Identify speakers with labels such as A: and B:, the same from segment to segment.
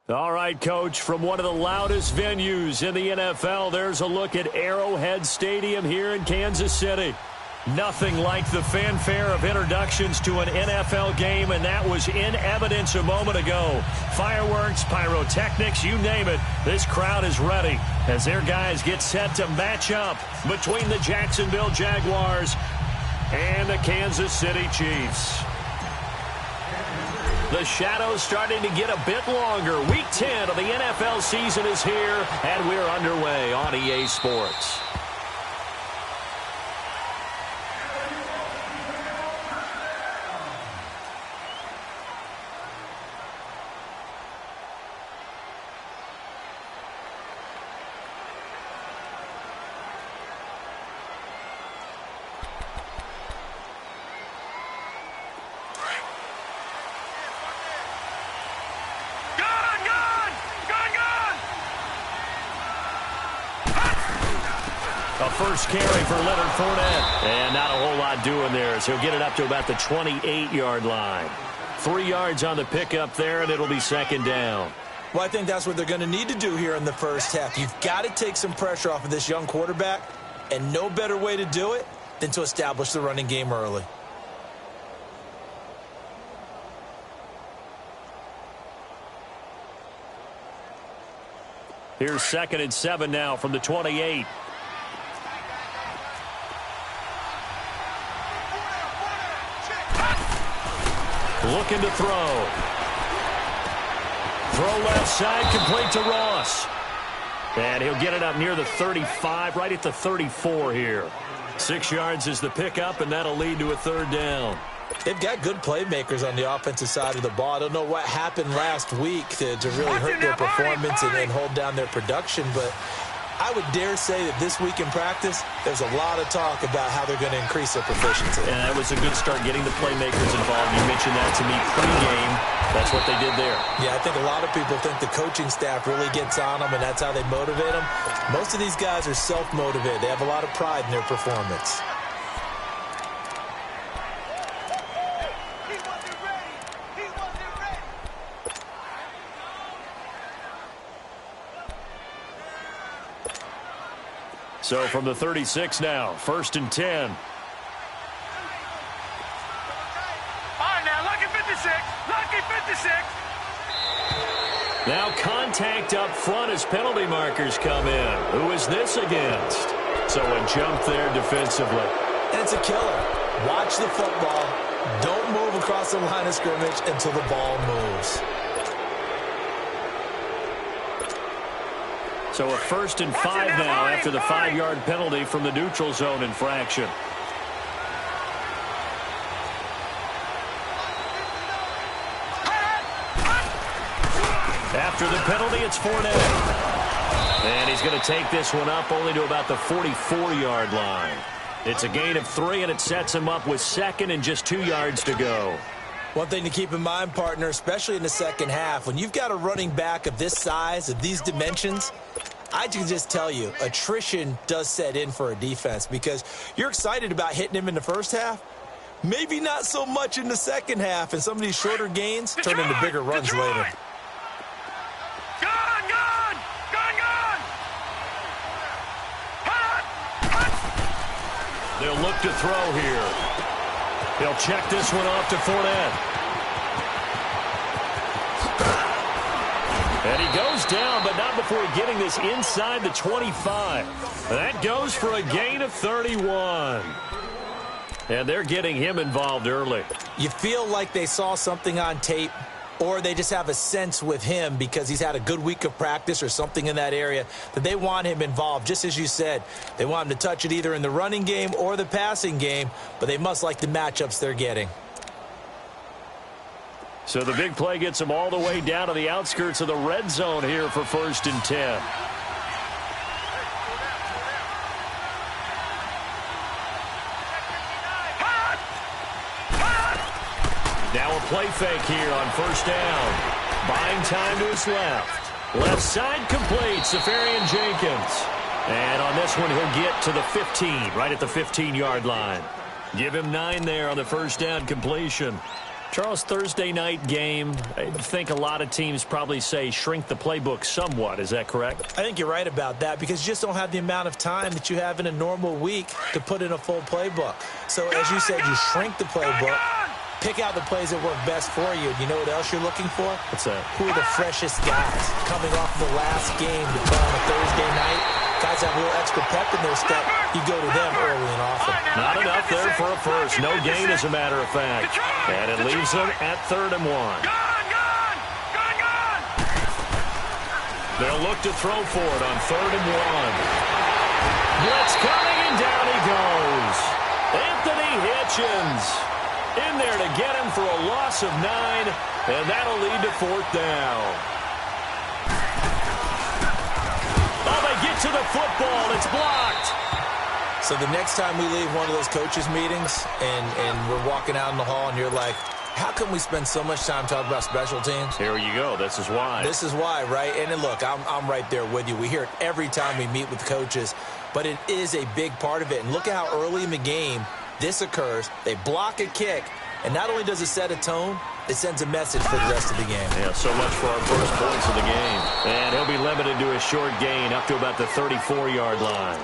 A: All right, Coach, from one of the loudest venues in the NFL, there's a look at Arrowhead Stadium here in Kansas City. Nothing like the fanfare of introductions to an NFL game, and that was in evidence a moment ago. Fireworks, pyrotechnics, you name it. This crowd is ready as their guys get set to match up between the Jacksonville Jaguars and the Kansas City Chiefs. The shadow's starting to get a bit longer. Week 10 of the NFL season is here, and we're underway on EA Sports. A first carry for Leonard Fournette. And not a whole lot doing there as he'll get it up to about the 28-yard line. 3 yards on the pickup there, and it'll be second down.
B: Well, I think that's what they're going to need to do here in the first half. You've got to take some pressure off of this young quarterback, and no better way to do it than to establish the running game early.
A: Here's 2nd and 7 now from the 28. Looking to throw. Throw left side, complete to Ross. And he'll get it up near the 35, right at the 34 here. 6 yards is the pickup, and that'll lead to a third down.
B: They've got good playmakers on the offensive side of the ball. I don't know what happened last week to really hurt their performance and hold down their production, but I would dare say that this week in practice, there's a lot of talk about how they're going to increase their proficiency.
A: And that was a good start, getting the playmakers involved. You mentioned that to me pregame. That's what they did there.
B: Yeah, I think a lot of people think the coaching staff really gets on them, and that's how they motivate them. Most of these guys are self-motivated. They have a lot of pride in their performance.
A: So from the 36 now, 1st and 10.
C: All right, now, lucky 56. Lucky 56.
A: Now contact up front as penalty markers come in. Who is this against? So a jump there defensively.
B: And it's a killer. Watch the football. Don't move across the line of scrimmage until the ball moves.
A: So a 1st and 5 now after the 5-yard penalty from the neutral zone infraction. After the penalty, it's Fournette. And he's going to take this one up only to about the 44-yard line. It's a gain of 3, and it sets him up with 2nd and just 2 yards to go.
B: One thing to keep in mind, partner, especially in the second half, when you've got a running back of this size, of these dimensions, I can just tell you, attrition does set in for a defense because you're excited about hitting him in the first half. Maybe not so much in the second half, and some of these shorter gains turn into bigger runs later.
A: They'll look to throw here. He'll check this one off to Fournette. And he goes down, but not before getting this inside the 25. That goes for a gain of 31. And they're getting him involved early.
B: You feel like they saw something on tape, or they just have a sense with him because he's had a good week of practice or something in that area that they want him involved. Just as you said, they want him to touch it either in the running game or the passing game, but they must like the matchups they're getting.
A: So the big play gets him all the way down to the outskirts of the red zone here for 1st and 10. Now a play fake here on 1st down. Buying time to his left. Left side complete, Safarian Jenkins. And on this one, he'll get to the 15, right at the 15-yard line. Give him 9 there on the 1st down completion. Charles, Thursday night game, I think a lot of teams probably say shrink the playbook somewhat. Is that correct?
B: I think you're right about that because you just don't have the amount of time that you have in a normal week to put in a full playbook. So, as you said, you shrink the playbook, pick out the plays that work best for you. You know what else you're looking for?
A: What's that?
B: Who are the freshest guys coming off the last game to play on a Thursday night? Guys have a little extra pep in their step. You go to them early and often.
A: Not enough there for a first. No gain, as a matter of fact. And it leaves them at 3rd and 1. They'll look to throw for it on 3rd and 1. Blitz coming, and down he goes. Anthony Hitchens in there to get him for a loss of 9, and that'll lead to 4th down. Oh, they get to the football. It's blocked.
B: So the next time we leave one of those coaches' meetings and we're walking out in the hall and you're like, how come we spend so much time talking about special teams?
A: Here you go. This is why.
B: This is why, right? And then look, I'm right there with you. We hear it every time we meet with coaches, but it is a big part of it. And look at how early in the game this occurs. They block a kick, and not only does it set a tone, it sends a message for the rest of the game.
A: Yeah, so much for our first points of the game. And he'll be limited to a short gain up to about the 34-yard line.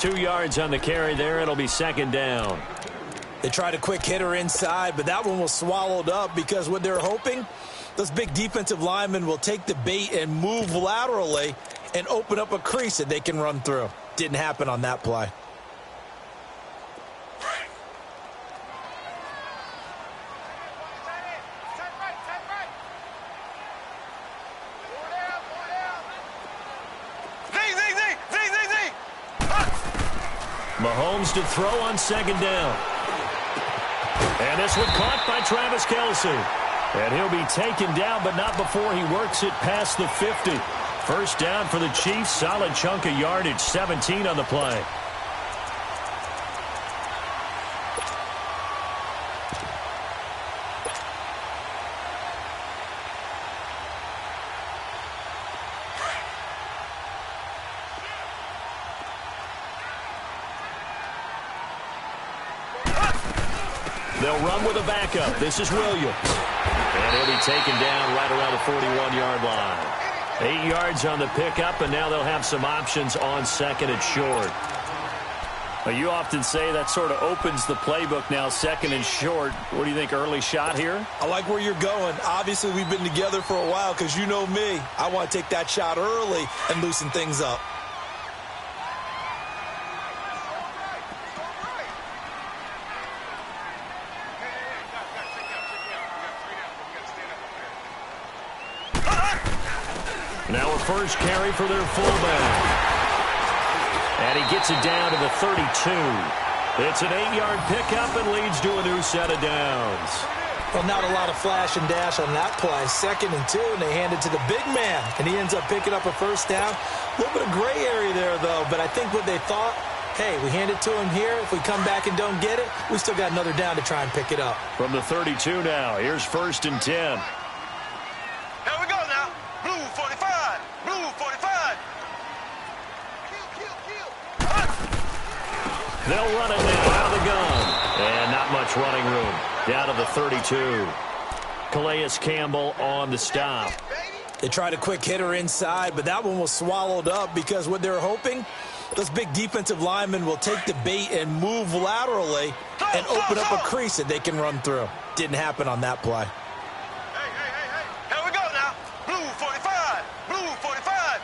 A: 2 yards on the carry there. It'll be 2nd down.
B: They tried a quick hitter inside, but that one was swallowed up because what they're hoping, those big defensive linemen will take the bait and move laterally and open up a crease that they can run through. Didn't happen on that play.
A: Mahomes to throw on 2nd down. And this one caught by Travis Kelce. And he'll be taken down, but not before he works it past the 50. 1st down for the Chiefs. Solid chunk of yardage. 17 on the play. They'll run with a backup. This is Williams. And he'll be taken down right around the 41-yard line. 8 yards on the pickup, and now they'll have some options on 2nd and short. Well, you often say that sort of opens the playbook now, 2nd and short. What do you think, early shot here?
B: I like where you're going. Obviously, we've been together for a while because you know me. I want to take that shot early and loosen things up.
A: Now a first carry for their fullback. And he gets it down to the 32. It's an 8-yard pickup and leads to a new set of downs.
B: Well, not a lot of flash and dash on that play. 2nd and 2, and they hand it to the big man. And he ends up picking up a 1st down. A little bit of gray area there, though. But I think what they thought, hey, we hand it to him here. If we come back and don't get it, we still got another down to try and pick it up.
A: From the 32 now, here's 1st and 10.
C: Here we go now. Blue 45. Blue 45.
A: They'll run it now out of the gun. And not much running room. Down to the 32. Calais Campbell on the stop.
B: They tried a quick hitter inside, but that one was swallowed up because what they're hoping, those big defensive linemen will take the bait and move laterally and open up a crease that they can run through. Didn't happen on that play.
C: Hey. Here we go now. Blue 45. Blue 45.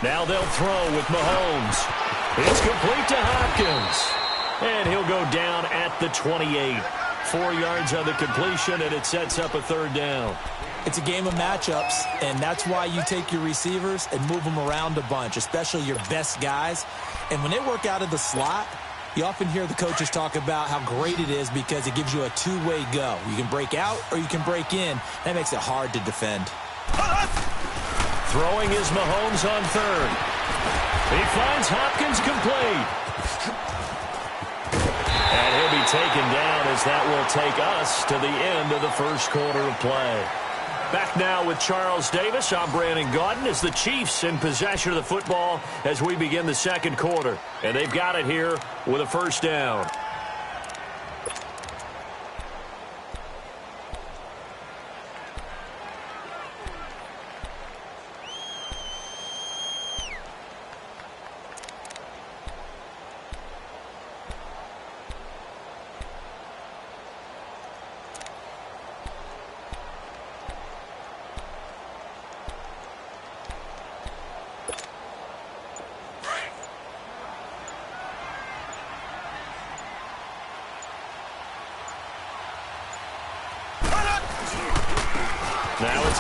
A: Now they'll throw with Mahomes. It's complete to Hopkins. And he'll go down at the 28. 4 yards on the completion, and it sets up a 3rd down.
B: It's a game of matchups, and that's why you take your receivers and move them around a bunch, especially your best guys. And when they work out of the slot, you often hear the coaches talk about how great it is because it gives you a two-way go. You can break out or you can break in. That makes it hard to defend.
A: Throwing is Mahomes on 3rd. He finds Hopkins complete. And he'll be taken down as that will take us to the end of the 1st quarter of play. Back now with Charles Davis. I'm Brandon Gaudin as the Chiefs in possession of the football as we begin the 2nd quarter. And they've got it here with a 1st down.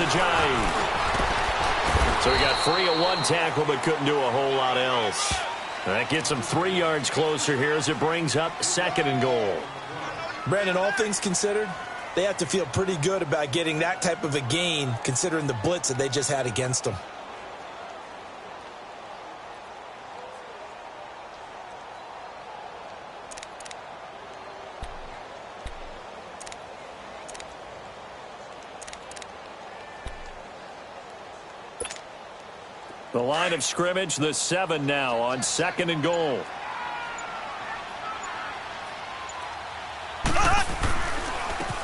A: is Ajayi. So he got free of one tackle but couldn't do a whole lot else. That gets him 3 yards closer here as it brings up 2nd and goal.
B: Brandon, all things considered, they have to feel pretty good about getting that type of a gain considering the blitz that they just had against them.
A: The line of scrimmage, the 7 now on 2nd and goal.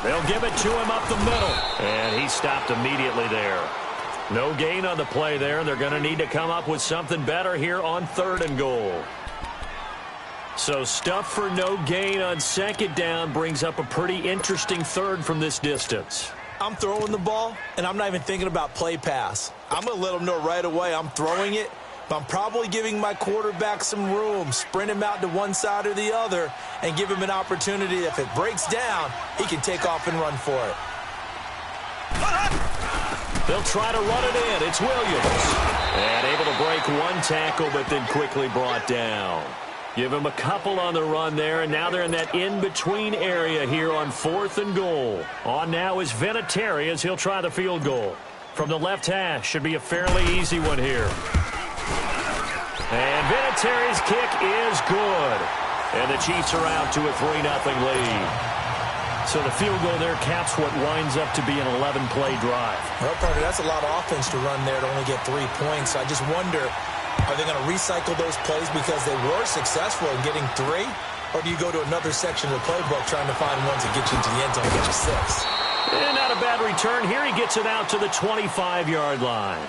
A: They'll give it to him up the middle. And he stopped immediately there. No gain on the play there. They're going to need to come up with something better here on 3rd and goal. So stuff for no gain on 2nd down brings up a pretty interesting 3rd from this distance.
B: I'm throwing the ball, and I'm not even thinking about play pass. I'm going to let them know right away I'm throwing it, but I'm probably giving my quarterback some room, sprint him out to one side or the other, and give him an opportunity. If it breaks down, he can take off and run for it.
A: They'll try to run it in. It's Williams. And able to break one tackle, but then quickly brought down. Give him a couple on the run there, and now they're in that in-between area here on 4th and goal. On now is Vinatieri as he'll try the field goal. From the left hash, should be a fairly easy one here. And Vinatieri's kick is good. And the Chiefs are out to a 3-0 lead. So the field goal there caps what winds up to be an 11-play drive.
B: Well, partner, that's a lot of offense to run there to only get 3 points. I just wonder, are they going to recycle those plays because they were successful in getting 3? Or do you go to another section of the playbook trying to find ones that get you into the end zone and get you 6?
A: And not a bad return here. He gets it out to the 25-yard line.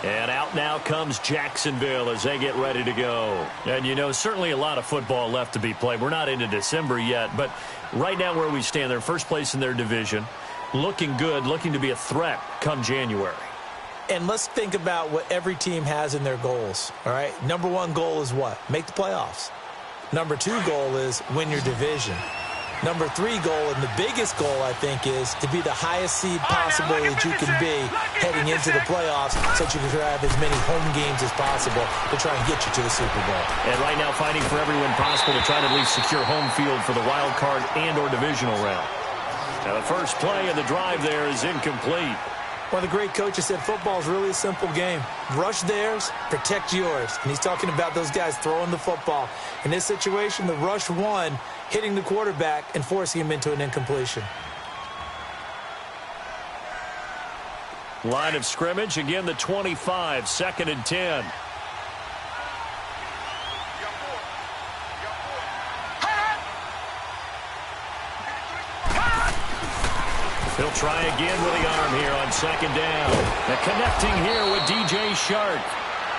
A: And out now comes Jacksonville as they get ready to go. And, you know, certainly a lot of football left to be played. We're not into December yet, but right now where we stand, they're first place in their division, looking good, looking to be a threat come January.
B: And let's think about what every team has in their goals, all right? Number 1 goal is what? Make the playoffs. Number 2 goal is win your division. Number 3 goal, and the biggest goal, I think, is to be the highest seed possible that you can be heading into the playoffs so that you can have as many home games as possible to try and get you to the Super Bowl.
A: And right now fighting for every win possible to try to at least secure home field for the wild card and or divisional round. Now the first play of the drive there is incomplete.
B: One of the great coaches said football is really a simple game. Rush theirs, protect yours. And he's talking about those guys throwing the football. In this situation, the rush won, hitting the quarterback and forcing him into an incompletion.
A: Line of scrimmage, again the 25, 2nd and 10. He'll try again with the arm here on 2nd down. And connecting here with DJ Shark.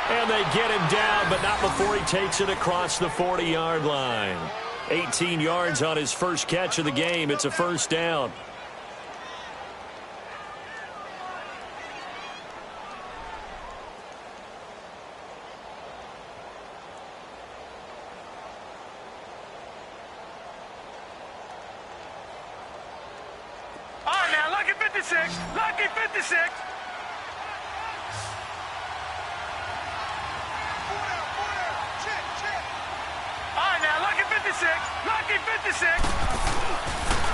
A: And they get him down, but not before he takes it across the 40-yard line. 18 yards on his first catch of the game. It's a first down.
C: Lucky 56. All right, now, lucky 56. Lucky 56.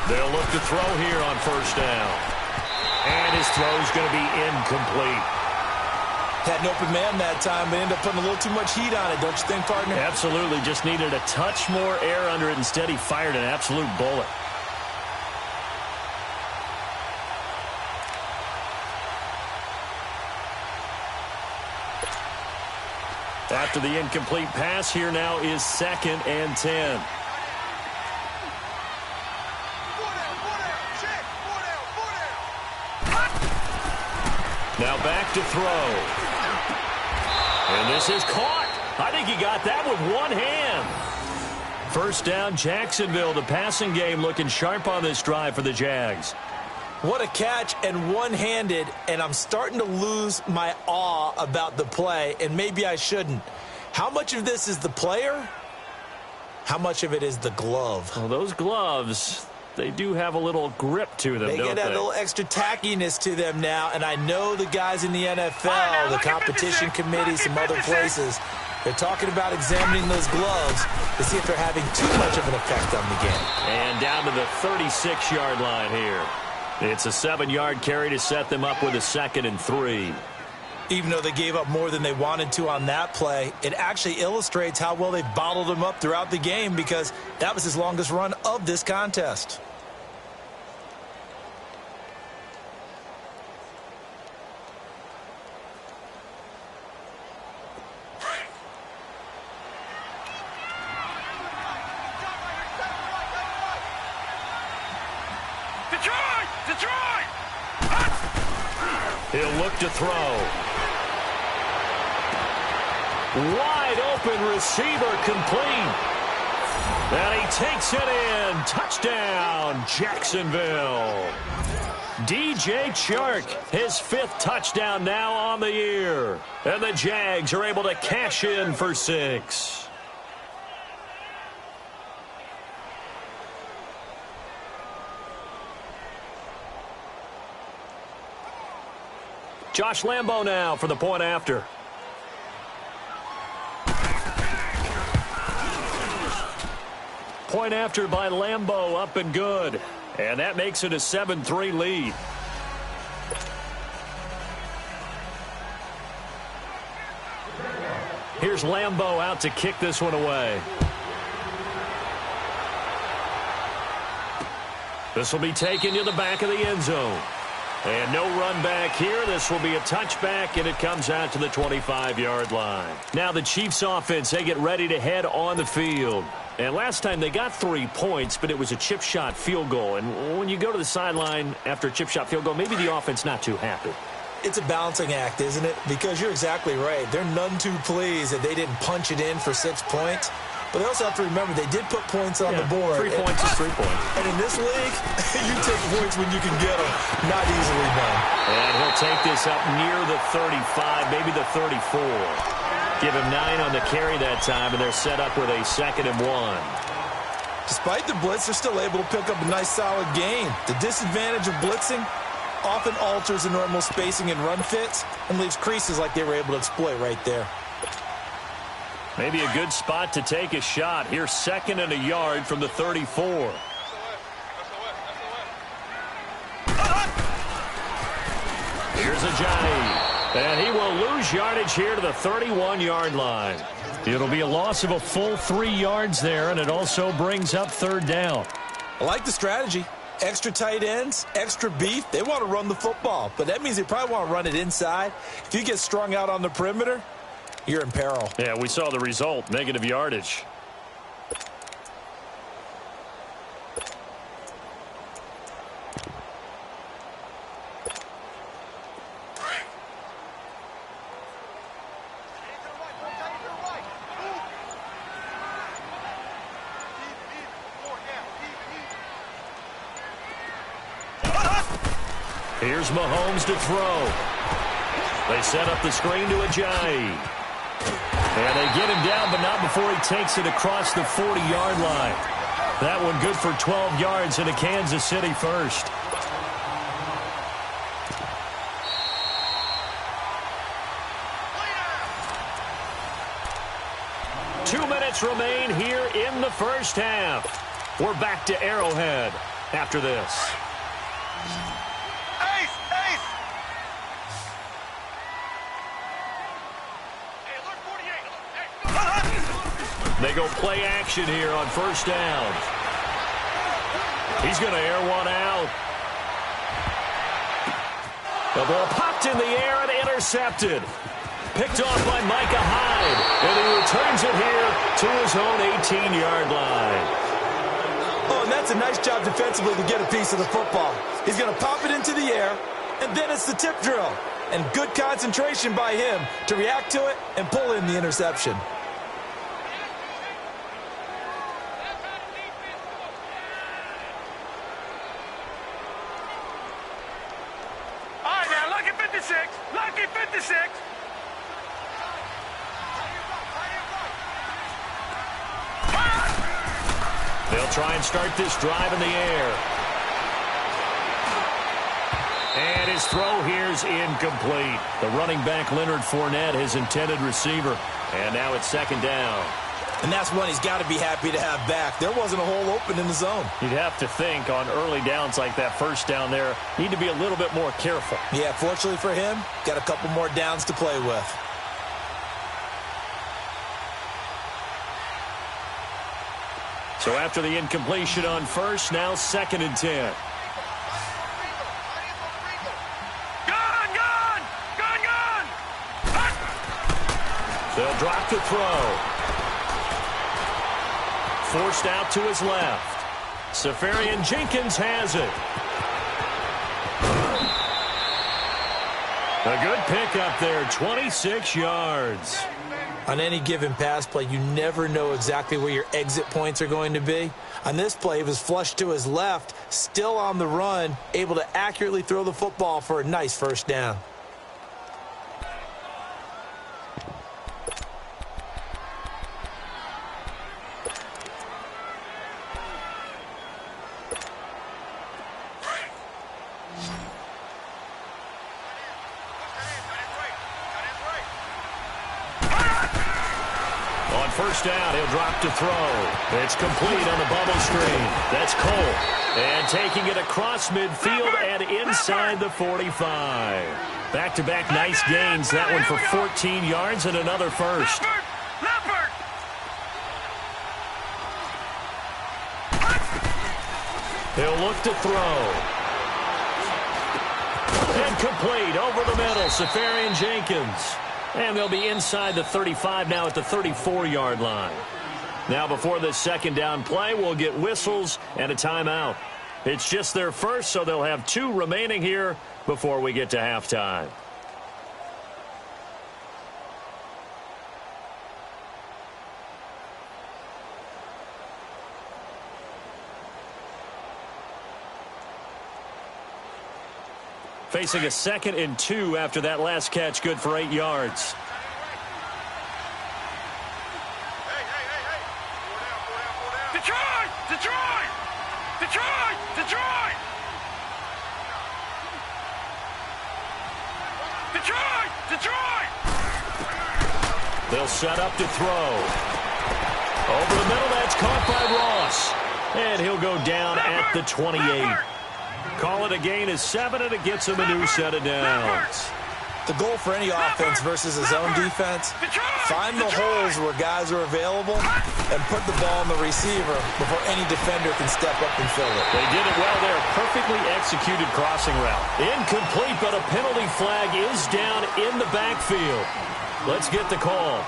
A: They'll look to throw here on first down. And his throw's going to be incomplete.
B: Had an open man that time, but ended up putting a little too much heat on it, don't you think, partner?
A: Absolutely. Just needed a touch more air under it. Instead, he fired an absolute bullet. After the incomplete pass, here now is 2nd and 10. Now back to throw. And this is caught. I think he got that with one hand. First down, Jacksonville. The passing game looking sharp on this drive for the Jags.
B: What a catch, and one-handed, and I'm starting to lose my awe about the play, and maybe I shouldn't. How much of this is the player? How much of it is the glove?
A: Well, those gloves, they do have a little grip to them,
B: They get that little extra tackiness to them now, and I know the guys in the NFL, the competition committee, some other places, they're talking about examining those gloves to see if they're having too much of an effect on the game.
A: And down to the 36-yard line here. It's a 7-yard carry to set them up with a 2nd and 3.
B: Even though they gave up more than they wanted to on that play, it actually illustrates how well they've bottled him up throughout the game because that was his longest run of this contest.
C: Detroit!
A: He'll look to throw. Wide open receiver complete. And he takes it in. Touchdown, Jacksonville. DJ Chark, his 5th touchdown now on the year. And the Jags are able to cash in for 6. Josh Lambo now for the point after. Point after by Lambo, up and good. And that makes it a 7-3 lead. Here's Lambo out to kick this one away. This will be taken to the back of the end zone. And no run back here. This will be a touchback, and it comes out to the 25-yard line. Now the Chiefs offense, they get ready to head on the field. And last time they got 3 points, but it was a chip shot field goal. And when you go to the sideline after a chip shot field goal, maybe the offense not too happy.
B: It's a balancing act, isn't it? Because you're exactly right. They're none too pleased that they didn't punch it in for 6 points. But they also have to remember they did put points on the board.
A: 3 points is 3 points.
B: And in this league, you take points when you can get them. Not easily done.
A: And he'll take this up near the 35, maybe the 34. Give him 9 on the carry that time, and they're set up with a 2nd and 1.
B: Despite the blitz, they're still able to pick up a nice, solid gain. The disadvantage of blitzing often alters the normal spacing and run fits and leaves creases like they were able to exploit right there.
A: Maybe a good spot to take a shot. Here's 2nd and a yard from the 34. Here's Ajayi. And he will lose yardage here to the 31-yard line. It'll be a loss of a full 3 yards there, and it also brings up 3rd down.
B: I like the strategy. Extra tight ends, extra beef. They want to run the football, but that means they probably want to run it inside. If you get strung out on the perimeter, you're in peril.
A: Yeah, we saw the result, negative yardage. Here's Mahomes to throw. They set up the screen to Ajayi. And they get him down, but not before he takes it across the 40-yard line. That one good for 12 yards into Kansas City first. Two minutes remain here in the first half. We're back to Arrowhead after this. They go play action here on 1st down. He's going to air one out. The ball popped in the air and intercepted. Picked off by Micah Hyde. And he returns it here to his own 18-yard line.
B: Oh, and that's a nice job defensively to get a piece of the football. He's going to pop it into the air, and then it's the tip drill. And good concentration by him to react to it and pull in the interception.
C: Lucky 56.
A: They'll try and start this drive in the air. And his throw here's incomplete. The running back, Leonard Fournette, his intended receiver. And now it's second down.
B: And that's one he's got to be happy to have back. There wasn't a hole open in the zone.
A: You'd have to think on early downs like that first down there, need to be a little bit more careful.
B: Yeah, fortunately for him, got a couple more downs to play with.
A: So after the incompletion on first, now second and 10. They'll drop to throw. Forced out to his left. Safarian Jenkins has it. A good pickup there, 26 yards.
B: On any given pass play, you never know exactly where your exit points are going to be. On this play, he was flushed to his left, still on the run, able to accurately throw the football for a nice first down.
A: First down, he'll drop to throw. It's complete on the bubble screen. That's Cole. And taking it across midfield and inside the 45. Back-to-back nice gains. That one for 14 yards and another first. He'll look to throw. And complete over the middle. Safarian Jenkins. And they'll be inside the 35 now at the 34-yard line. Now before this second down play, we'll get whistles and a timeout. It's just their first, so they'll have 2 remaining here before we get to halftime. Facing a 2nd and 2 after that last catch, good for 8 yards.
C: Detroit! Detroit! Detroit! Detroit! Detroit! Detroit!
A: They'll set up to throw. Over the middle, that's caught by Ross. And he'll go down at the 28. Call it a gain of 7, and it gets him a new set of downs.
B: The goal for any offense versus his own defense, find the holes where guys are available and put the ball on the receiver before any defender can step up and fill it.
A: They did it well there. Perfectly executed crossing route. Incomplete, but a penalty flag is down in the backfield. Let's get the call.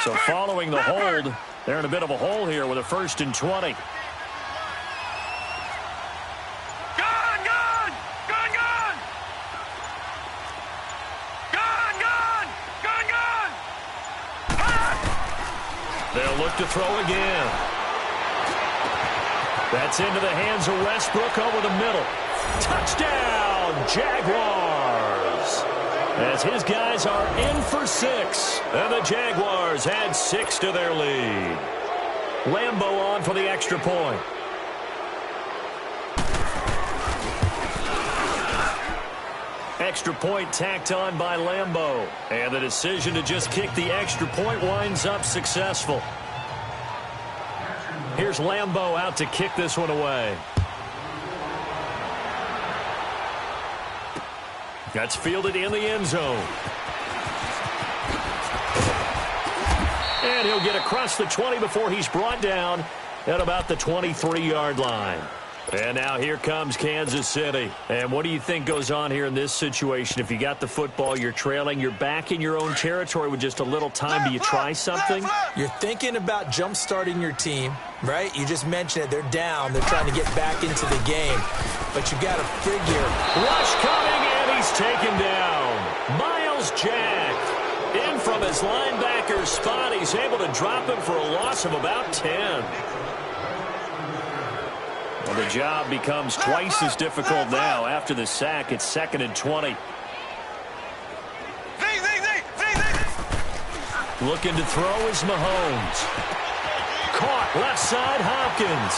A: So following the hold, they're in a bit of a hole here with a 1st and 20. They'll look to throw again. That's into the hands of Westbrook over the middle. Touchdown, Jaguars! As his guys are in for 6. And the Jaguars add 6 to their lead. Lambeau on for the extra point. Extra point tacked on by Lambeau. And the decision to just kick the extra point winds up successful. Here's Lambeau out to kick this one away. That's fielded in the end zone. And he'll get across the 20 before he's brought down at about the 23-yard line. And now here comes Kansas City. And what do you think goes on here in this situation? If you got the football, you're trailing, you're back in your own territory with just a little time. Do you try something?
B: You're thinking about jump-starting your team, right? You just mentioned it. They're down. They're trying to get back into the game. But you got to figure.
A: Rush coming, and he's taken down. Miles Jack in from his linebacker spot. He's able to drop him for a loss of about 10. Well, the job becomes twice as difficult now. After the sack, it's 2nd and 20. Looking to throw is Mahomes. Caught left side, Hopkins.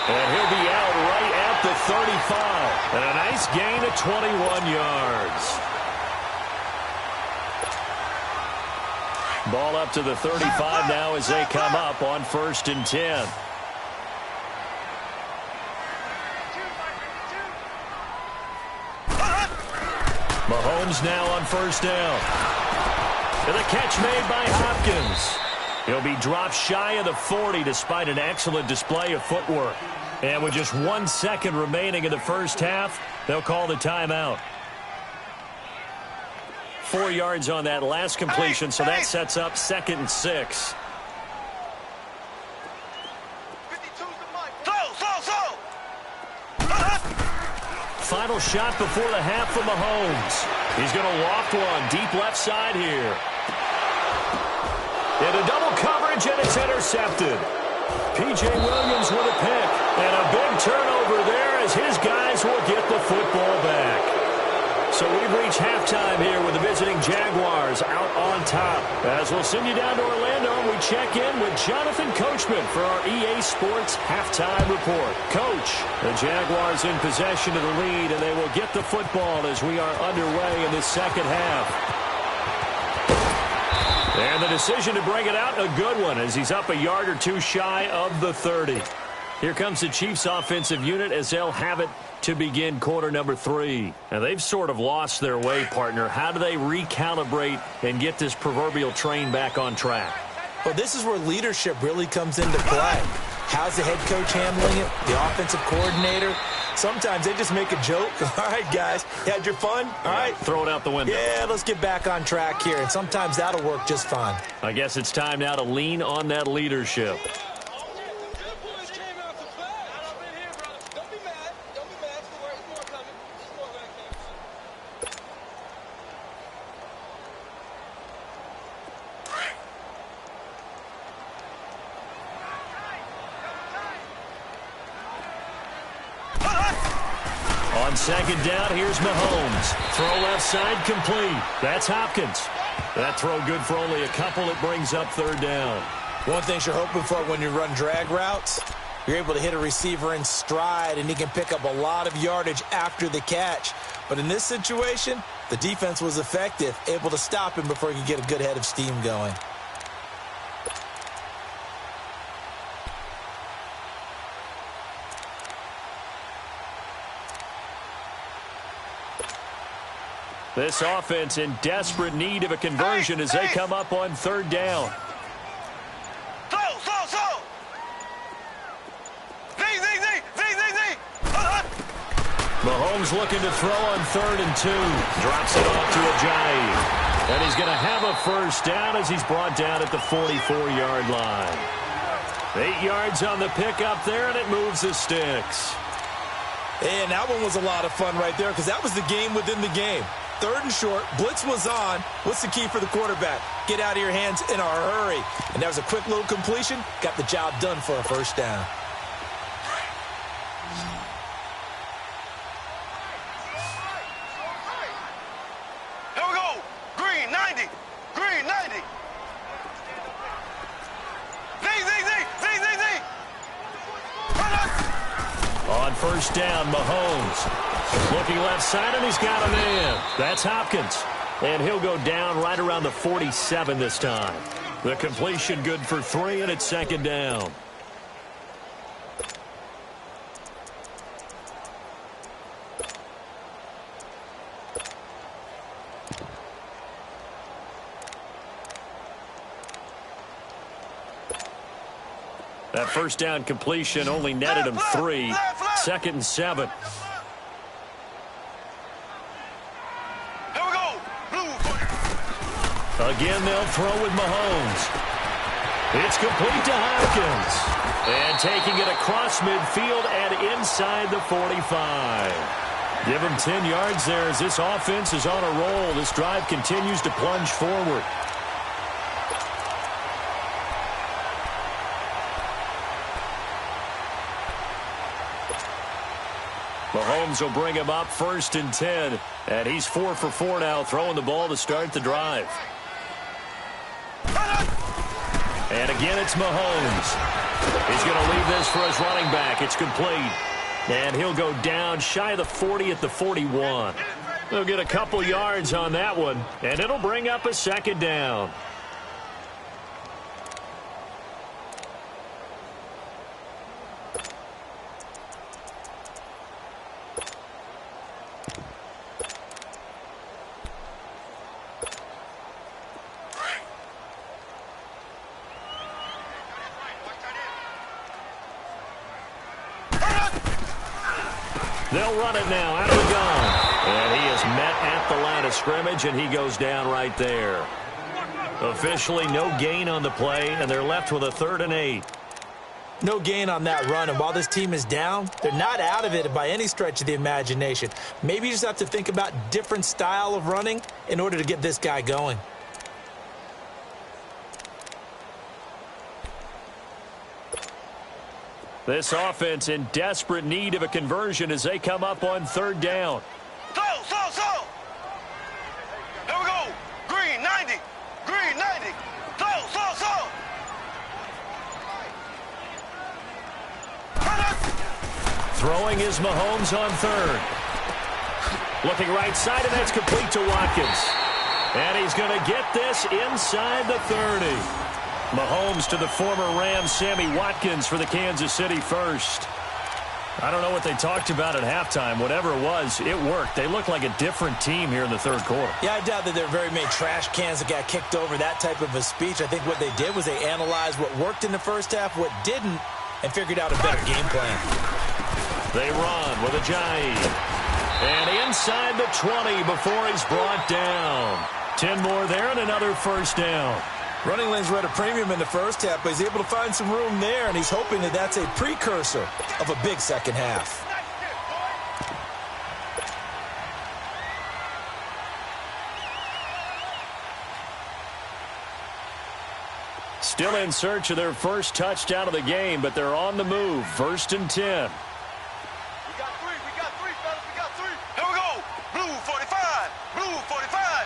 A: And he'll be out right at the 35. And a nice gain of 21 yards. Ball up to the 35 now as they come up on 1st and 10. Mahomes now on 1st down. And the catch made by Hopkins. He'll be dropped shy of the 40 despite an excellent display of footwork. And with just 1 second remaining in the first half, they'll call the timeout. 4 yards on that last completion, so that sets up 2nd and 6. Final shot before the half for Mahomes. He's going to loft one deep left side here. Into double coverage, and it's intercepted. P.J. Williams with a pick. And a big turnover there as his guys will get the football back. So we've reached halftime here with the visiting Jaguars out on top. As we'll send you down to Orlando, and we check in with Jonathan Coachman for our EA Sports Halftime Report. Coach, the Jaguars in possession of the lead, and they will get the football as we are underway in the second half. And the decision to bring it out, a good one, as he's up a yard or two shy of the 30. Here comes the Chiefs offensive unit as they'll have it to begin quarter number 3. And they've sort of lost their way, partner. How do they recalibrate and get this proverbial train back on track?
B: Well, this is where leadership really comes into play. How's the head coach handling it? The offensive coordinator? Sometimes they just make a joke. All right, guys, you had your fun? All right.
A: Throw it out the window.
B: Yeah, let's get back on track here. And sometimes that'll work just fine.
A: I guess it's time now to lean on that leadership. On second down, here's Mahomes. Throw left side complete. That's Hopkins. That throw good for only a couple. It brings up 3rd down.
B: One thing you're hoping for when you run drag routes, you're able to hit a receiver in stride, and he can pick up a lot of yardage after the catch. But in this situation, the defense was effective, able to stop him before he could get a good head of steam going.
A: This offense in desperate need of a conversion as they come up on 3rd down. Mahomes looking to throw on 3rd and 2. Drops it off to Ajayi. And he's going to have a 1st down as he's brought down at the 44-yard line. 8 yards on the pickup there, and it moves the sticks.
B: And that one was a lot of fun right there because that was the game within the game. 3rd and short, blitz was on. What's the key for the quarterback? Get out of your hands in a hurry. And that was a quick little completion. Got the job done for a 1st down.
C: Here we go. Green 90. Green 90. Z.
A: On 1st down, Mahomes. Looking left side, and he's got a man. That's Hopkins. And he'll go down right around the 47 this time. The completion good for 3, and it's 2nd down. That first down completion only netted him 3. 2nd and 7.
C: Here we go. Blue 40.
A: Again, they'll throw with Mahomes. It's complete to Hopkins. And taking it across midfield and inside the 45. Give him 10 yards there as this offense is on a roll. This drive continues to plunge forward. Mahomes will bring him up 1st and 10. And he's 4 for 4 now, throwing the ball to start the drive. And again, it's Mahomes. He's going to leave this for his running back. It's complete. And he'll go down shy of the 40 at the 41. He'll get a couple yards on that one, and it'll bring up a 2nd down. They'll run it now out of the gun. And he is met at the line of scrimmage, and he goes down right there. Officially no gain on the play, and they're left with a 3rd and 8.
B: No gain on that run, and while this team is down, they're not out of it by any stretch of the imagination. Maybe you just have to think about different style of running in order to get this guy going.
A: This offense in desperate need of a conversion as they come up on 3rd down.
C: So. Here we go. Green 90. Green 90. So.
A: Throwing is Mahomes on 3rd. Looking right side, and that's complete to Watkins. And he's going to get this inside the 30. Mahomes to the former Rams, Sammy Watkins, for the Kansas City first. I don't know what they talked about at halftime. Whatever it was, it worked. They look like a different team here in the 3rd quarter.
B: Yeah, I doubt that there are very many trash cans that got kicked over that type of a speech. I think what they did was they analyzed what worked in the first half, what didn't, and figured out a better game plan.
A: They run with Ajayi. And inside the 20 before he's brought down. 10 more there and another 1st down.
B: Running lanes were at a premium in the first half, but he's able to find some room there, and he's hoping that that's a precursor of a big second half.
A: Still in search of their first touchdown of the game, but they're on the move. 1st and 10.
C: We got 3, fellas. We got 3. Here we go. Blue 45. Blue 45.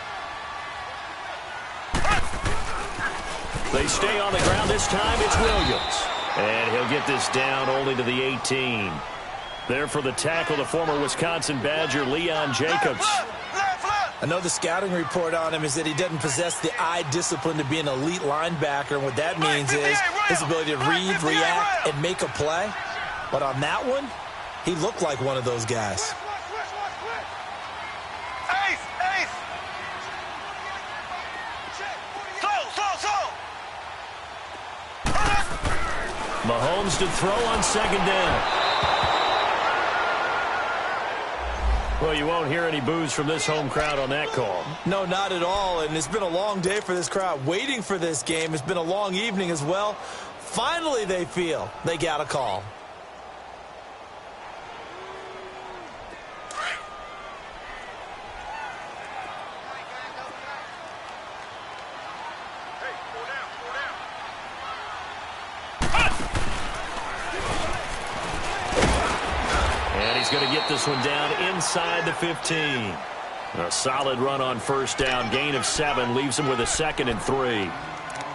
A: They stay on the ground this time. It's Williams. And he'll get this down only to the 18. There for the tackle, the former Wisconsin Badger, Leon Jacobs.
B: I know the scouting report on him is that he doesn't possess the eye discipline to be an elite linebacker, and what that means is his ability to read, react, and make a play. But on that one, he looked like one of those guys.
A: Mahomes to throw on 2nd down. Well, you won't hear any boos from this home crowd on that call.
B: No, not at all, and it's been a long day for this crowd waiting for this game. It's been a long evening as well. Finally, they feel they got a call.
A: Going to get this one down inside the 15. A solid run on 1st down. Gain of 7 leaves him with a 2nd and 3.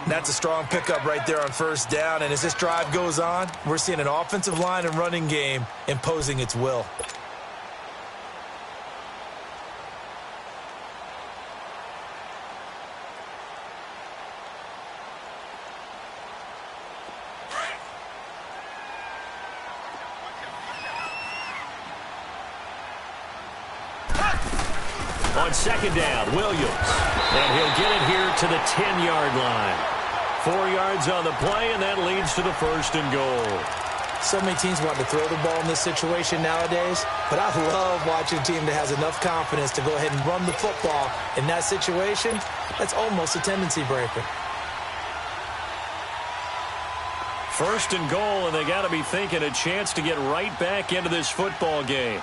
B: That's a strong pickup right there on 1st down. And as this drive goes on, we're seeing an offensive line and running game imposing its will. On 2nd down, Williams. And he'll get it here to the 10-yard line.
A: 4 yards on the play, and that leads to the 1st and goal.
B: So many teams want to throw the ball in this situation nowadays, but I love watching a team that has enough confidence to go ahead and run the football in that situation. That's almost a tendency breaker.
A: 1st and goal, and they got to be thinking a chance to get right back into this football game.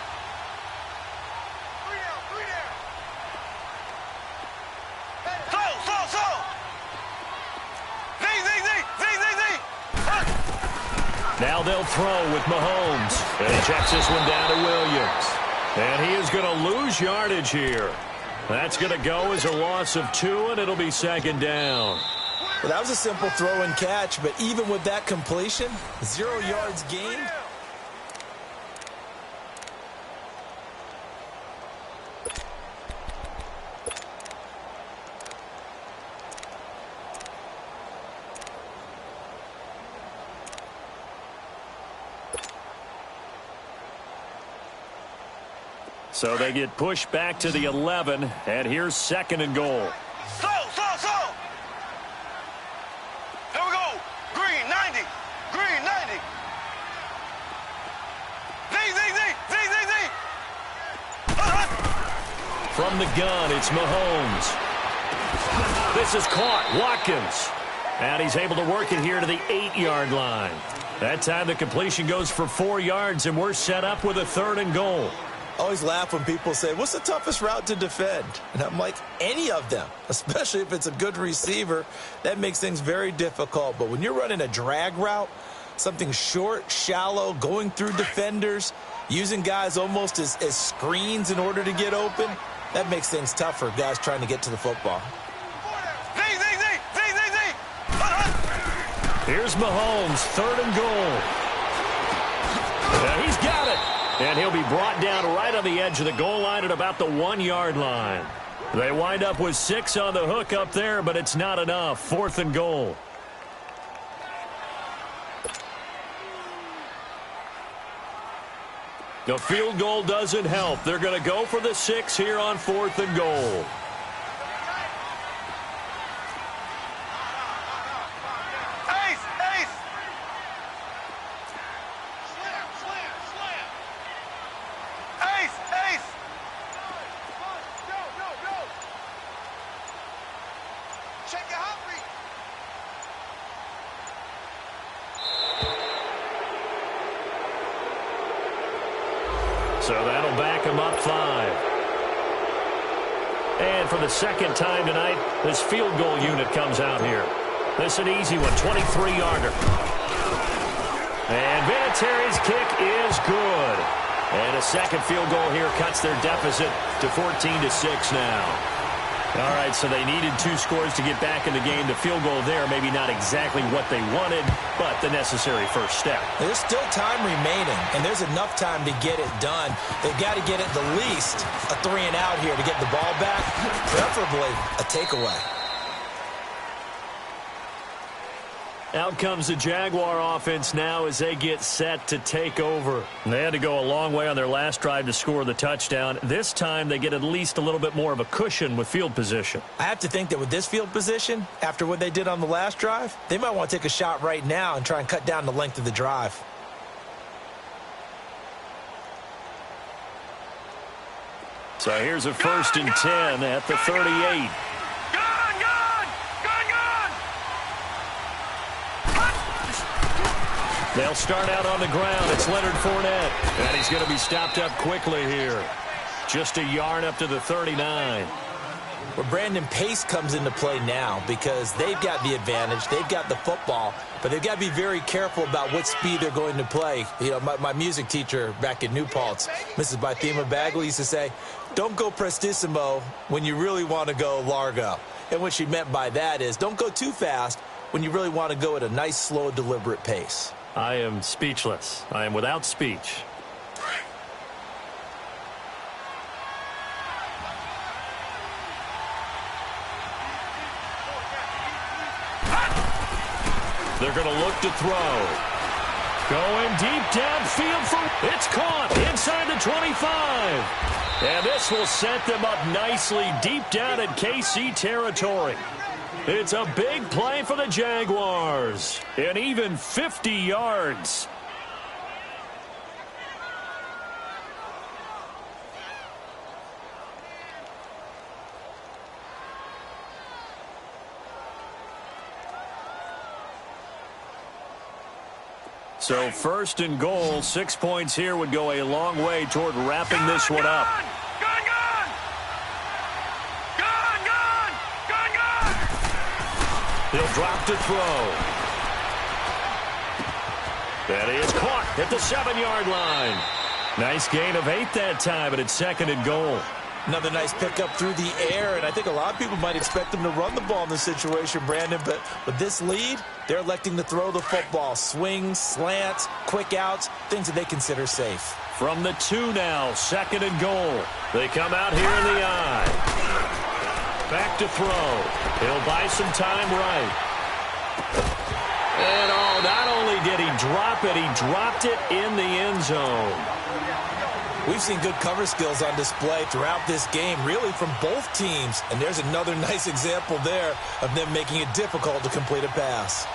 A: Now they'll throw with Mahomes. And he checks this one down to Williams. And he is going to lose yardage here. That's going to go as a loss of 2, and it'll be 2nd down.
B: Well, that was a simple throw and catch, but even with that completion, 0 yards gained.
A: So they get pushed back to the 11, and here's 2nd and goal.
C: So. Here we go. Green, 90. Green, 90. Z.
A: From the gun, it's Mahomes. This is caught. Watkins. And he's able to work it here to the 8-yard line. That time the completion goes for 4 yards, and we're set up with a 3rd and goal.
B: Always laugh when people say, what's the toughest route to defend? And I'm like, any of them, especially if it's a good receiver. That makes things very difficult. But when you're running a drag route, something short, shallow, going through defenders, using guys almost as screens in order to get open, that makes things tough for guys trying to get to the football.
C: Z.
A: Here's Mahomes, 3rd and goal. And he's got it. And he'll be brought down right on the edge of the goal line at about the 1-yard line. They wind up with 6 on the hook up there, but it's not enough. 4th and goal. The field goal doesn't help. They're going to go for the 6 here on 4th and goal. So that'll back him up 5. And for the 2nd time tonight, this field goal unit comes out here. This is an easy one, 23-yarder. And Vinatieri's kick is good. And a 2nd field goal here cuts their deficit to 14-6 now. All right, so they needed 2 scores to get back in the game. The field goal there, maybe not exactly what they wanted, but the necessary first step.
B: There's still time remaining, and there's enough time to get it done. They've got to get at the least a 3-and-out here to get the ball back, preferably a takeaway.
A: Out comes the Jaguar offense now as they get set to take over. They had to go a long way on their last drive to score the touchdown. This time they get at least a little bit more of a cushion with field position.
B: I have to think that with this field position, after what they did on the last drive, they might want to take a shot right now and try and cut down the length of the drive.
A: So here's a 1st and 10 at the 38. They'll start out on the ground. It's Leonard Fournette. And he's going to be stopped up quickly here. Just a yard up to the 39.
B: Well, Brandon, pace comes into play now because they've got the advantage. They've got the football, but they've got to be very careful about what speed they're going to play. You know, my music teacher back in New Paltz, Mrs. Bythema Bagley, used to say, don't go prestissimo when you really want to go largo. And what she meant by that is don't go too fast when you really want to go at a nice, slow, deliberate pace.
A: I am speechless. I am without speech. They're going to look to throw. Going deep downfield for it's caught inside the 25. And this will set them up nicely deep down in KC territory. It's a big play for the Jaguars. And even 50 yards. So first and goal, 6 points here would go a long way toward wrapping this one up. He'll drop to throw. That is caught at the 7-yard line. Nice gain of 8 that time, but it's second and goal.
B: Another nice pickup through the air, and I think a lot of people might expect them to run the ball in this situation, Brandon, but with this lead, they're electing to throw the football. Swings, slants, quick outs, things that they consider safe.
A: From the 2 now, second and goal. They come out here in the eye. Back to throw. He'll buy some time right. And not only did he drop it, he dropped it in the end zone.
B: We've seen good cover skills on display throughout this game, really from both teams. And there's another nice example there of them making it difficult to complete a pass.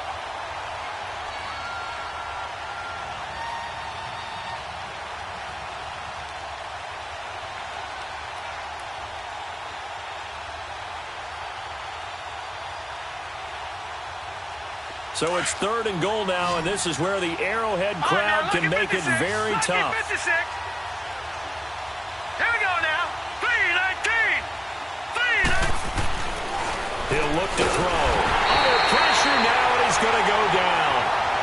A: So it's third and goal now, and this is where the Arrowhead crowd can make it very tough.
C: Here we go now. 3-19.
A: He'll look to throw. Under pressure now, and he's going to go down.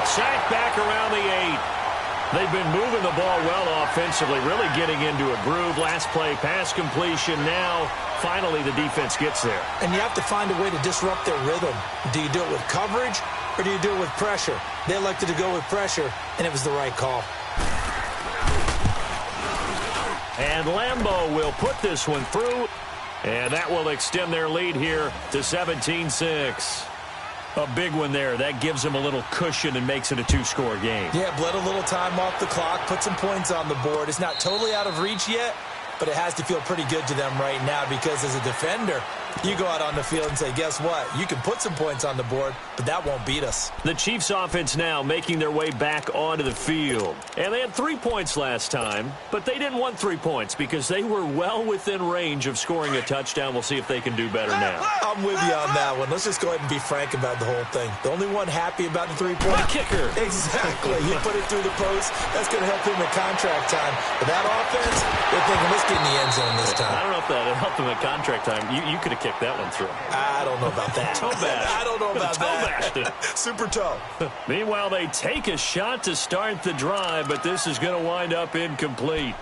A: Sacked back around the 8. They've been moving the ball well offensively, really getting into a groove. Last play, pass completion. Now, finally, the defense gets there.
B: And you have to find a way to disrupt their rhythm. Do you do it with coverage, or do you do it with pressure? They elected to go with pressure, and it was the right call.
A: And Lambeau will put this one through, and that will extend their lead here to 17-6. A big one there. That gives them a little cushion and makes it a 2-score game.
B: Yeah, bled a little time off the clock, put some points on the board. It's not totally out of reach yet, but it has to feel pretty good to them right now because as a defender, you go out on the field and say, guess what? You can put some points on the board, but that won't beat us.
A: The Chiefs offense now making their way back onto the field. And they had 3 points last time, but they didn't want 3 points because they were well within range of scoring a touchdown. We'll see if they can do better now.
B: I'm with you on that one. Let's just go ahead and be frank about the whole thing. The only one happy about the 3-point
A: kicker.
B: Exactly. You put it through the post. That's going to help him at contract time. But that offense, they're thinking, let's get in the end zone this time.
A: I don't know if that helped him at contract time. You could have kicked that one through.
B: I don't know about that.
A: Toe bash.
B: I don't know about
A: that.
B: Super toe.
A: Meanwhile, they take a shot to start the drive, but this is going to wind up incomplete.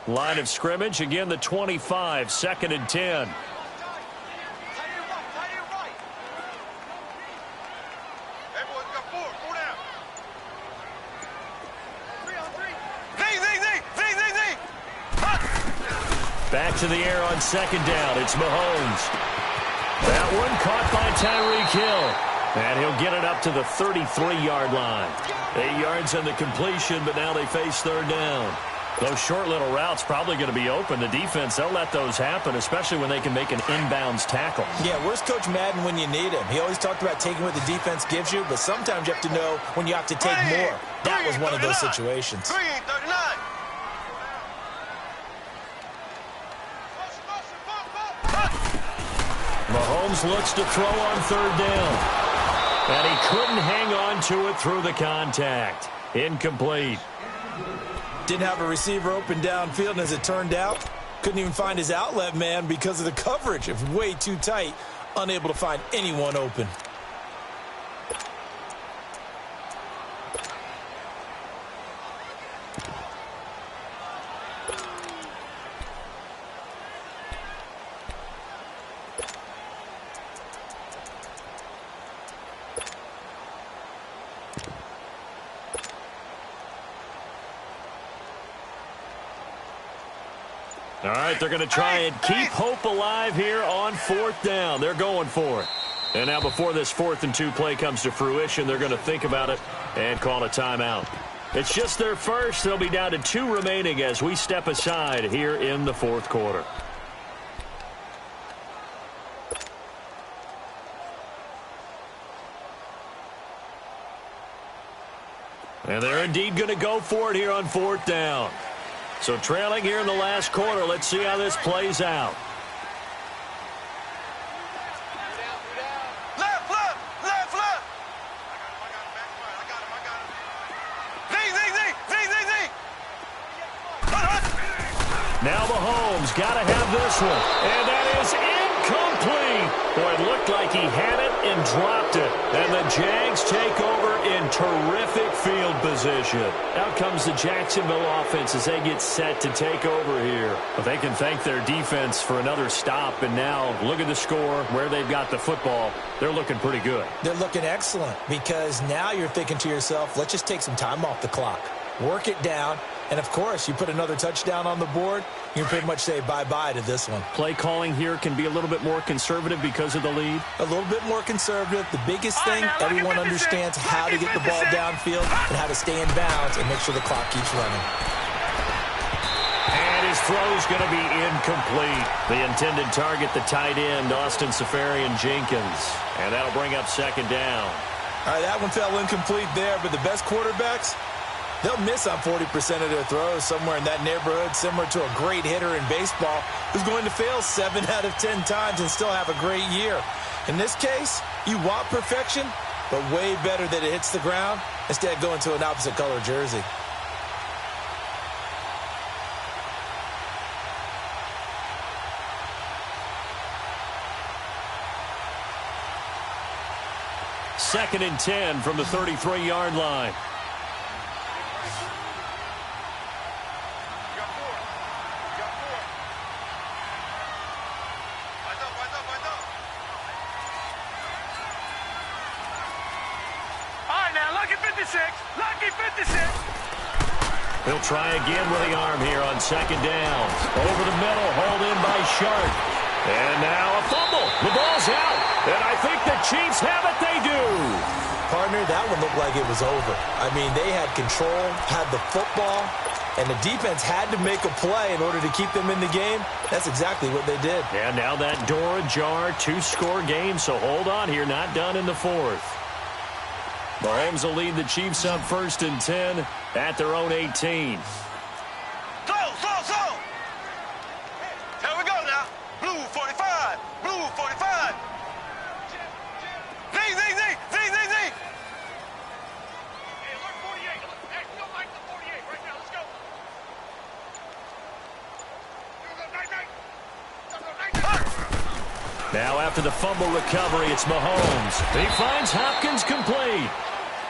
A: Line of scrimmage, again the 25, second and 10. Back to the air on second down. It's Mahomes. That one caught by Tyreek Hill. And he'll get it up to the 33-yard line. 8 yards on the completion, but now they face third down. Those short little routes probably going to be open. The defense, they'll let those happen, especially when they can make an inbounds tackle.
B: Yeah, where's Coach Madden when you need him? He always talked about taking what the defense gives you, but sometimes you have to know when you have to take more. That was one of those situations.
C: 3-39.
A: Mahomes looks to throw on third down. And he couldn't hang on to it through the contact. Incomplete.
B: Didn't have a receiver open downfield, and as it turned out, couldn't even find his outlet man because of the coverage. It was way too tight, unable to find anyone open.
A: All right, they're going to try and keep hope alive here on fourth down. They're going for it. And now before this 4th and 2 play comes to fruition, they're going to think about it and call a timeout. It's just their first. They'll be down to 2 remaining as we step aside here in the 4th quarter. And they're indeed going to go for it here on 4th down. So trailing here in the last quarter. Let's see how this plays out. Now Mahomes got to have this one. And that is incomplete. Boy, it looked like he had it and dropped it. And the Jags take over in terrific field position. Out comes the Jacksonville offense as they get set to take over here. But they can thank their defense for another stop. And now look at the score, where they've got the football. They're looking pretty good.
B: They're looking excellent because now you're thinking to yourself, let's just take some time off the clock. Work it down. And, of course, you put another touchdown on the board, you can pretty much say bye-bye to this one.
A: Play calling here can be a little bit more conservative because of the lead.
B: A little bit more conservative. The biggest thing, everyone understands how to get the ball downfield and how to stay in bounds and make sure the clock keeps running.
A: And his throw's going to be incomplete. The intended target, the tight end, Austin Seferian-Jenkins. And that'll bring up 2nd down.
B: All right, that one fell incomplete there, but the best quarterbacks, they'll miss on 40% of their throws, somewhere in that neighborhood, similar to a great hitter in baseball who's going to fail 7 out of 10 times and still have a great year. In this case, you want perfection, but way better that it hits the ground instead of going to an opposite color jersey.
A: Second and 10 from the 33-yard line.
C: Lucky 56.
A: He'll try again with the arm here on 2nd down. Over the middle, hauled in by Sharp. And now a fumble. The ball's out. And I think the Chiefs have it. They do.
B: Partner, that one looked like it was over. I mean, they had control, had the football, and the defense had to make a play in order to keep them in the game. That's exactly what they did.
A: And now that door ajar, 2-score game. So hold on here, not done in the 4th. Mahomes will lead the Chiefs up 1st and 10 at their own 18.
C: Slow. Here we go now. Blue 45. Blue 45. Z. Hey, look 48. Hey, we don't like the 48 right now. Let's go.
A: Now after the fumble recovery, it's Mahomes. He finds Hopkins complete.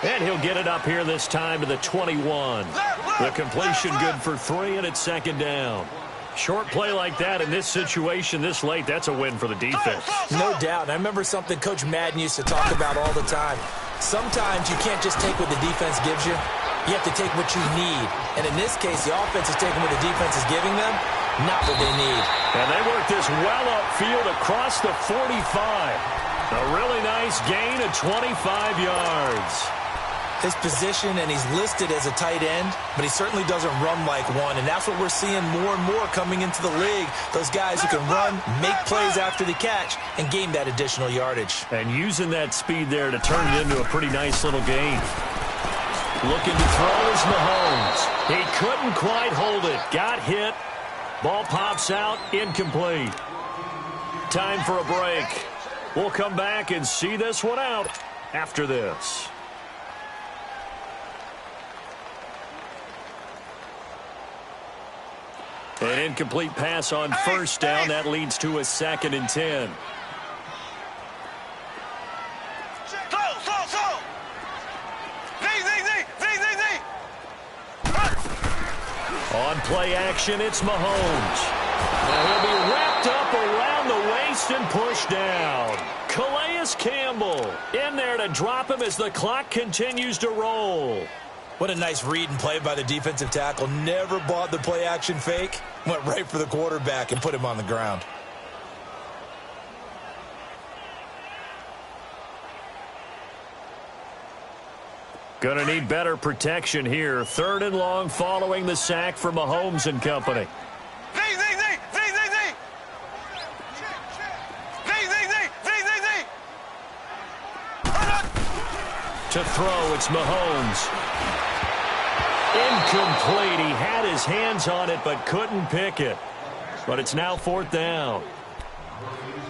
A: And he'll get it up here this time to the 21. The completion good for 3, and it's 2nd down. Short play like that in this situation this late, that's a win for the defense.
B: No doubt. I remember something Coach Madden used to talk about all the time. Sometimes you can't just take what the defense gives you. You have to take what you need. And in this case, the offense is taking what the defense is giving them, not what they need.
A: And they work this well upfield across the 45. A really nice gain of 25 yards.
B: His position, and he's listed as a tight end, but he certainly doesn't run like one, and that's what we're seeing more and more coming into the league. Those guys who can run, make plays after the catch, and gain that additional yardage.
A: And using that speed there to turn it into a pretty nice little gain. Looking to throw is Mahomes. He couldn't quite hold it. Got hit. Ball pops out, incomplete. Time for a break. We'll come back and see this one out after this. An incomplete pass on 1st down. That leads to a 2nd and 10.
C: Slow.
A: On play action, it's Mahomes. Now he'll be wrapped up around the waist and pushed down. Calais Campbell in there to drop him as the clock continues to roll.
B: What a nice read and play by the defensive tackle. Never bought the play-action fake. Went right for the quarterback and put him on the ground.
A: Going to need better protection here. 3rd and long following the sack from Mahomes and company. To throw, it's Mahomes. Incomplete. He had his hands on it but couldn't pick it. But it's now 4th down.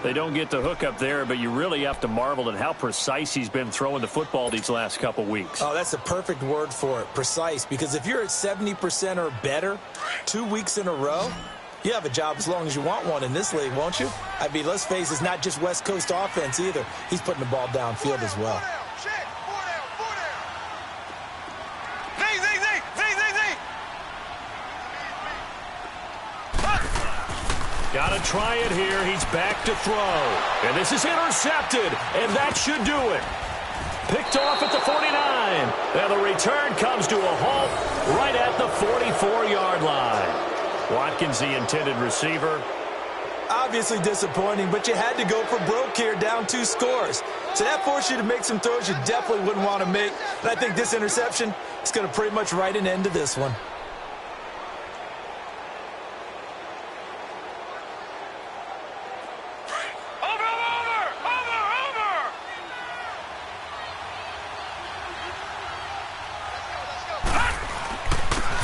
A: They don't get the hook up there, but you really have to marvel at how precise he's been throwing the football these last couple weeks.
B: Oh, that's a perfect word for it, precise, because if you're at 70% or better 2 weeks in a row, you have a job as long as you want one in this league, won't you? I mean, let's face it, it's not just West Coast offense either. He's putting the ball downfield as well.
A: Got to try it here. He's back to throw. And this is intercepted, and that should do it. Picked off at the 49. And the return comes to a halt right at the 44-yard line. Watkins, the intended receiver.
B: Obviously disappointing, but you had to go for broke here, down 2 scores. So that forced you to make some throws you definitely wouldn't want to make. And I think this interception is going to pretty much write an end to this one.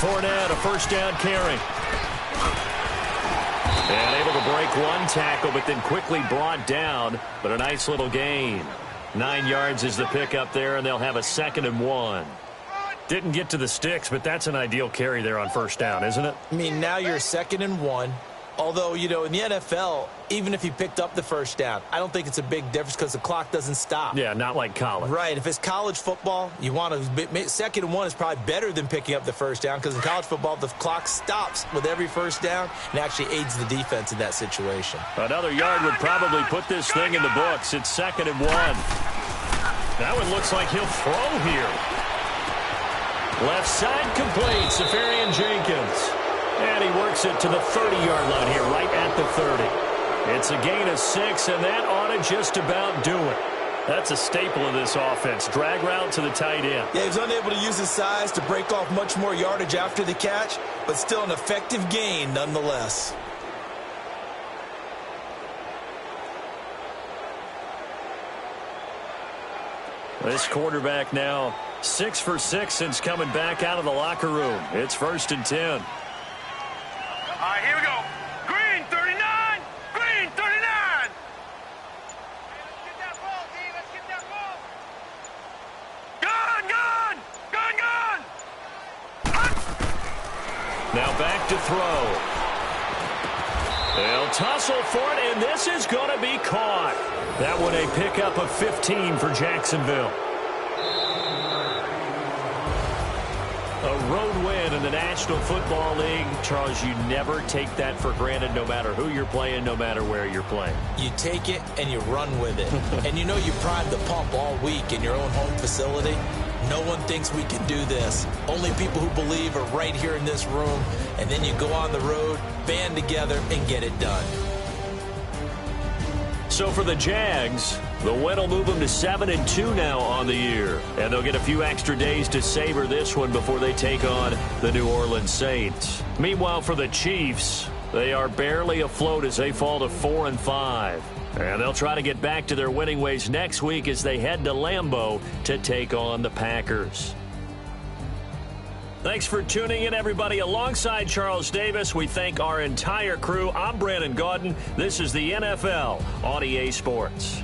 A: Fournette, a 1st down carry. And able to break 1 tackle, but then quickly brought down. But a nice little gain. 9 yards is the pickup there, and they'll have a 2nd and 1. Didn't get to the sticks, but that's an ideal carry there on 1st down, isn't it?
B: I mean, now you're 2nd and 1. Although, you know, in the NFL, even if he picked up the 1st down, I don't think it's a big difference because the clock doesn't stop.
A: Yeah, not like college.
B: Right. If it's college football, you want to 2nd and 1 is probably better than picking up the 1st down because in college football, the clock stops with every 1st down and actually aids the defense in that situation.
A: Another yard would probably put this thing in the books. It's 2nd and 1. That one looks like he'll throw here. Left side complete. Safarian Jenkins. And he works it to the 30-yard line here, right at the 30. It's a gain of 6, and that ought to just about do it. That's a staple of this offense. Drag route to the tight end.
B: Yeah, he was unable to use his size to break off much more yardage after the catch, but still an effective gain nonetheless.
A: This quarterback now 6 for 6 since coming back out of the locker room. It's 1st and 10.
C: All right, here we go. Green, 39. Green, 39. Let's get that ball, D. Let's get that ball. Gun, gun. Gun, gun.
A: Now back to throw. They'll tussle for it, and this is going to be caught. That one a pickup of 15 for Jacksonville. A road win in the National Football League. Charles, you never take that for granted no matter who you're playing, no matter where you're playing.
B: You take it and you run with it. And you know you primed the pump all week in your own home facility. No one thinks we can do this. Only people who believe are right here in this room. And then you go on the road, band together, and get it done.
A: So for the Jags, the win will move them to 7-2 now on the year. And they'll get a few extra days to savor this one before they take on the New Orleans Saints. Meanwhile, for the Chiefs, they are barely afloat as they fall to 4-5. And they'll try to get back to their winning ways next week as they head to Lambeau to take on the Packers. Thanks for tuning in, everybody. Alongside Charles Davis, we thank our entire crew. I'm Brandon Gaudin. This is the NFL on EA Sports.